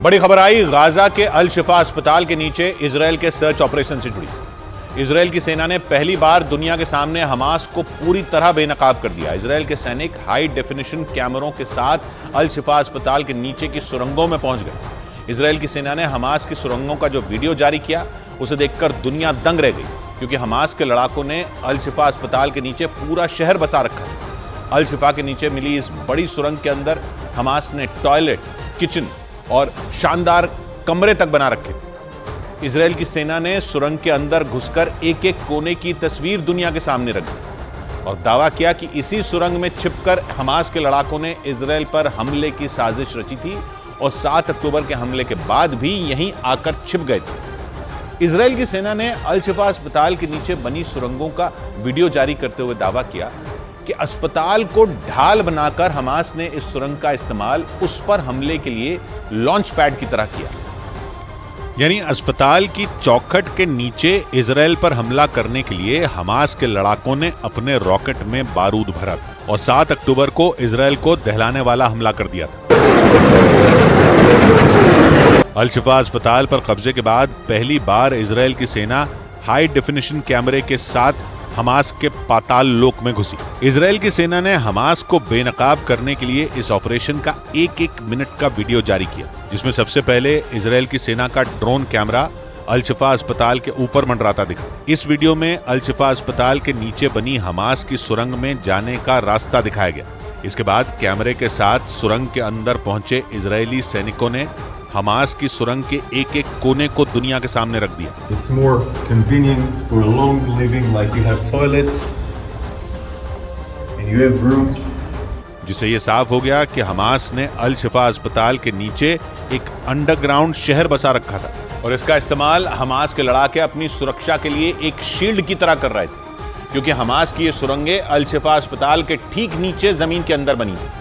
बड़ी खबर आई गाजा के अल शिफा अस्पताल के नीचे इजरायल के सर्च ऑपरेशन से जुड़ी। इजरायल की सेना ने पहली बार दुनिया के सामने हमास को पूरी तरह बेनकाब कर दिया। इजरायल के सैनिक हाई डेफिनेशन कैमरों के साथ अल शिफा अस्पताल के नीचे की सुरंगों में पहुंच गए। इजरायल की सेना ने हमास की सुरंगों का जो वीडियो जारी किया उसे देखकर दुनिया दंग रह गई, क्योंकि हमास के लड़ाकों ने अल शिफा अस्पताल के नीचे पूरा शहर बसा रखा था। अल शिफा के नीचे मिली इस बड़ी सुरंग के अंदर हमास ने टॉयलेट, किचन और शानदार कमरे तक बना रखे। इजरायल की सेना ने सुरंग के अंदर घुसकर एक एक कोने की तस्वीर दुनिया के सामने रख दी और दावा किया कि इसी सुरंग में छिपकर हमास के लड़ाकों ने इजरायल पर हमले की साजिश रची थी और 7 अक्टूबर के हमले के बाद भी यहीं आकर छिप गए थे। इजरायल की सेना ने अल शिफा अस्पताल के नीचे बनी सुरंगों का वीडियो जारी करते हुए दावा किया कि अस्पताल को ढाल बनाकर हमास ने इस सुरंग का इस्तेमाल उस पर हमले के लिए लॉन्च पैड की तरह किया। यानी अस्पताल की चौखट के नीचे इजरायल पर हमला करने के लिए हमास के लड़ाकों ने अपने रॉकेट में बारूद भरा और 7 अक्टूबर को इजरायल को दहलाने वाला हमला कर दिया था। अल शिफा अस्पताल पर कब्जे के बाद पहली बार इजरायल की सेना हाई डेफिनेशन कैमरे के साथ हमास के पाताल लोक में घुसी। इजरायल की सेना ने हमास को बेनकाब करने के लिए इस ऑपरेशन का एक मिनट का वीडियो जारी किया, जिसमें सबसे पहले इजरायल की सेना का ड्रोन कैमरा अल शिफा अस्पताल के ऊपर मंडराता दिखा। इस वीडियो में अल शिफा अस्पताल के नीचे बनी हमास की सुरंग में जाने का रास्ता दिखाया गया। इसके बाद कैमरे के साथ सुरंग के अंदर पहुंचे इजरायली सैनिकों ने हमास की सुरंग के एक कोने को दुनिया के सामने रख दिया। It's more convenient for long living, like you have toilets and you have rooms. जिससे ये साफ हो गया कि हमास ने अल शिफा अस्पताल के नीचे एक अंडरग्राउंड शहर बसा रखा था और इसका इस्तेमाल हमास के लड़ाके अपनी सुरक्षा के लिए एक शील्ड की तरह कर रहे थे, क्योंकि हमास की ये सुरंगें अल शिफा अस्पताल के ठीक नीचे जमीन के अंदर बनी थी।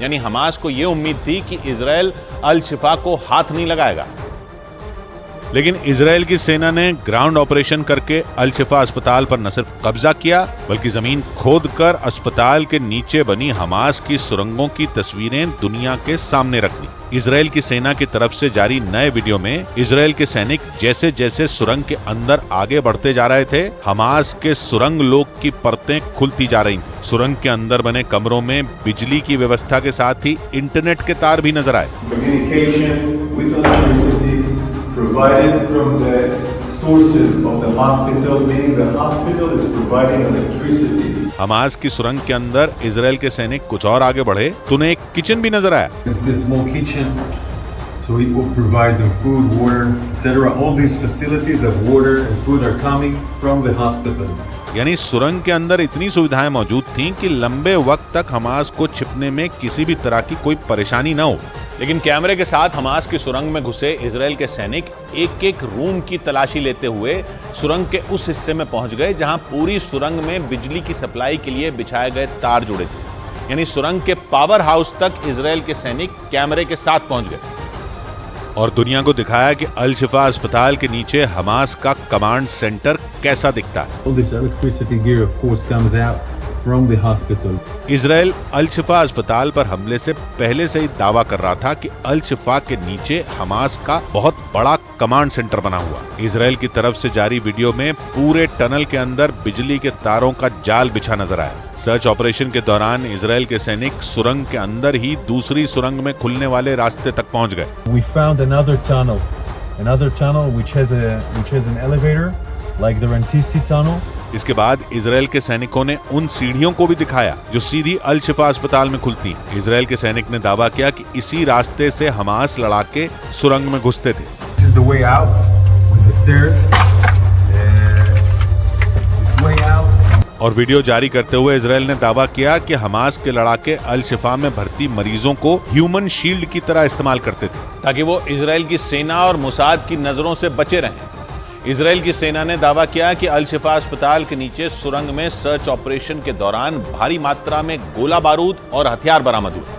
यानी हमास को यह उम्मीद थी कि इजरायल अल शिफा को हाथ नहीं लगाएगा। लेकिन इजरायल की सेना ने ग्राउंड ऑपरेशन करके अल शिफा अस्पताल पर न सिर्फ कब्जा किया, बल्कि जमीन खोदकर अस्पताल के नीचे बनी हमास की सुरंगों की तस्वीरें दुनिया के सामने रख दी। इजरायल की सेना की तरफ से जारी नए वीडियो में इजरायल के सैनिक जैसे जैसे सुरंग के अंदर आगे बढ़ते जा रहे थे, हमास के सुरंग लोक की परतें खुलती जा रही थी। सुरंग के अंदर बने कमरों में बिजली की व्यवस्था के साथ ही इंटरनेट के तार भी नजर आए। Provided from the sources of the hospital, meaning the hospital is providing electricity. Hamas की सुरंग के अंदर इजरायल के सैनिक कुछ और आगे बढ़े तो उन्हें एक किचन भी नजर आया। It's a small kitchen, so it will provide them food, water, etc. All these facilities of water and food are coming from the hospital. यानी सुरंग के अंदर इतनी सुविधाएं मौजूद थीं कि लंबे वक्त तक हमास को छिपने में किसी भी तरह की कोई परेशानी न हो। लेकिन कैमरे के साथ हमास की सुरंग में घुसे इजरायल के सैनिक एक रूम की तलाशी लेते हुए सुरंग के उस हिस्से में पहुंच गए जहां पूरी सुरंग में बिजली की सप्लाई के लिए बिछाए गए तार जुड़े थे। यानी सुरंग के पावर हाउस तक इजरायल के सैनिक कैमरे के साथ पहुंच गए और दुनिया को दिखाया कि अल शिफा अस्पताल के नीचे हमास का कमांड सेंटर कैसा दिखता है। All this electricity gear of course comes out from the hospital. Israel Al Shifa अस्पताल पर हमले से पहले से ही दावा कर रहा था कि अल शिफा के नीचे हमास का बहुत बड़ा कमांड सेंटर बना हुआ। इजरायल की तरफ से जारी वीडियो में पूरे टनल के अंदर बिजली के तारों का जाल बिछा नजर आया। सर्च ऑपरेशन के दौरान इजरायल के सैनिक सुरंग के अंदर ही दूसरी सुरंग में खुलने वाले रास्ते तक पहुंच गए। We found another tunnel which has an elevator like the Rantisi tunnel. इसके बाद इजरायल के सैनिकों ने उन सीढ़ियों को भी दिखाया जो सीधी अल शिफा अस्पताल में खुलती हैं। इजरायल के सैनिक ने दावा किया कि इसी रास्ते से हमास लड़ाके सुरंग में घुसते थे। This is the way out with the stairs. This way out. और वीडियो जारी करते हुए इजरायल ने दावा किया कि हमास के लड़ाके अल शिफा में भर्ती मरीजों को ह्यूमन शील्ड की तरह इस्तेमाल करते थे, ताकि वो इजरायल की सेना और मोसाद की नजरों से बचे रहें। इजरायल की सेना ने दावा किया कि अल शिफा अस्पताल के नीचे सुरंग में सर्च ऑपरेशन के दौरान भारी मात्रा में गोला बारूद और हथियार बरामद हुए,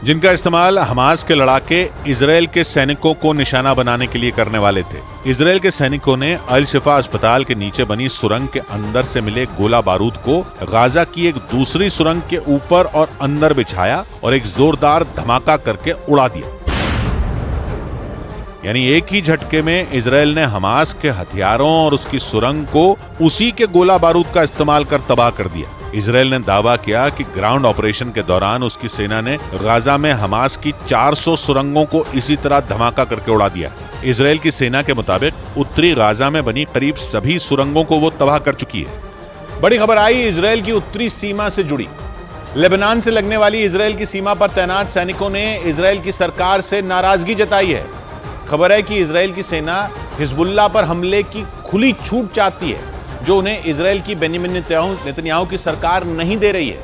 जिनका इस्तेमाल हमास के लड़ाके इजरायल के सैनिकों को निशाना बनाने के लिए करने वाले थे। इजरायल के सैनिकों ने अल शिफा अस्पताल के नीचे बनी सुरंग के अंदर से मिले गोला बारूद को गाजा की एक दूसरी सुरंग के ऊपर और अंदर बिछाया और एक जोरदार धमाका करके उड़ा दिया। यानी एक ही झटके में इजराइल ने हमास के हथियारों और उसकी सुरंग को उसी के गोला बारूद का इस्तेमाल कर तबाह कर दिया। इजराइल ने दावा किया कि ग्राउंड ऑपरेशन के दौरान उसकी सेना ने गाजा में हमास की 400 सुरंगों को इसी तरह धमाका करके उड़ा दिया। इजराइल की सेना के मुताबिक उत्तरी गाजा में बनी करीब सभी सुरंगों को वो तबाह कर चुकी है। बड़ी खबर आई इजराइल की उत्तरी सीमा से जुड़ी। लेबनान से लगने वाली इजराइल की सीमा पर तैनात सैनिकों ने इजराइल की सरकार से नाराजगी जताई है। खबर है कि इजराइल की सेना हिजबुल्लाह पर हमले की खुली छूट चाहती है, जो उन्हें इजराइल की बेंजामिन नेतन्याहू की सरकार नहीं दे रही है।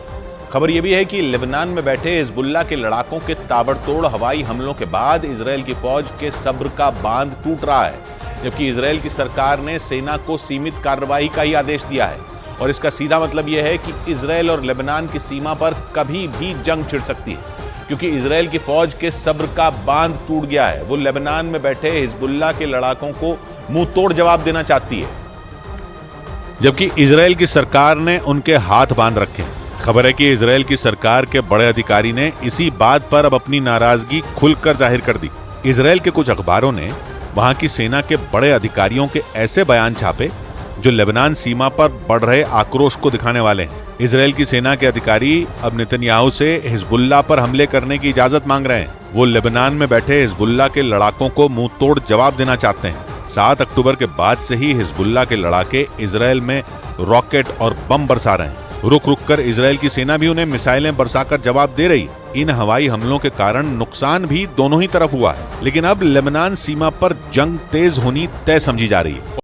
खबर यह भी है कि लेबनान में बैठे हिजबुल्लाह के लड़ाकों के ताबड़तोड़ हवाई हमलों के बाद इजराइल की फौज के सब्र का बांध टूट रहा है, जबकि इजराइल की सरकार ने सेना को सीमित कार्रवाई का ही आदेश दिया है। और इसका सीधा मतलब यह है कि इजराइल और लेबनान की सीमा पर कभी भी जंग छिड़ सकती है, क्योंकि इजराइल की फौज के सब्र का बांध टूट गया है। वो लेबनान में बैठे हिजबुल्लाह के लड़ाकों को मुंह तोड़ जवाब देना चाहती है, जबकि इजराइल की सरकार ने उनके हाथ बांध रखे हैं। खबर है कि इजराइल की सरकार के बड़े अधिकारी ने इसी बात पर अब अपनी नाराजगी खुलकर जाहिर कर दी। इजराइल के कुछ अखबारों ने वहां की सेना के बड़े अधिकारियों के ऐसे बयान छापे जो लेबनान सीमा पर बढ़ रहे आक्रोश को दिखाने वाले हैं। इजराइल की सेना के अधिकारी अब नेतन्याहू से हिजबुल्लाह पर हमले करने की इजाजत मांग रहे हैं। वो लेबनान में बैठे हिजबुल्लाह के लड़ाकों को मुंह तोड़ जवाब देना चाहते हैं। 7 अक्टूबर के बाद से ही हिजबुल्लाह के लड़ाके इजराइल में रॉकेट और बम बरसा रहे हैं। रुक रुक कर इजराइल की सेना भी उन्हें मिसाइलें बरसाकर जवाब दे रही है। इन हवाई हमलों के कारण नुकसान भी दोनों ही तरफ हुआ है, लेकिन अब लेबनान सीमा पर जंग तेज होनी तय समझी जा रही है।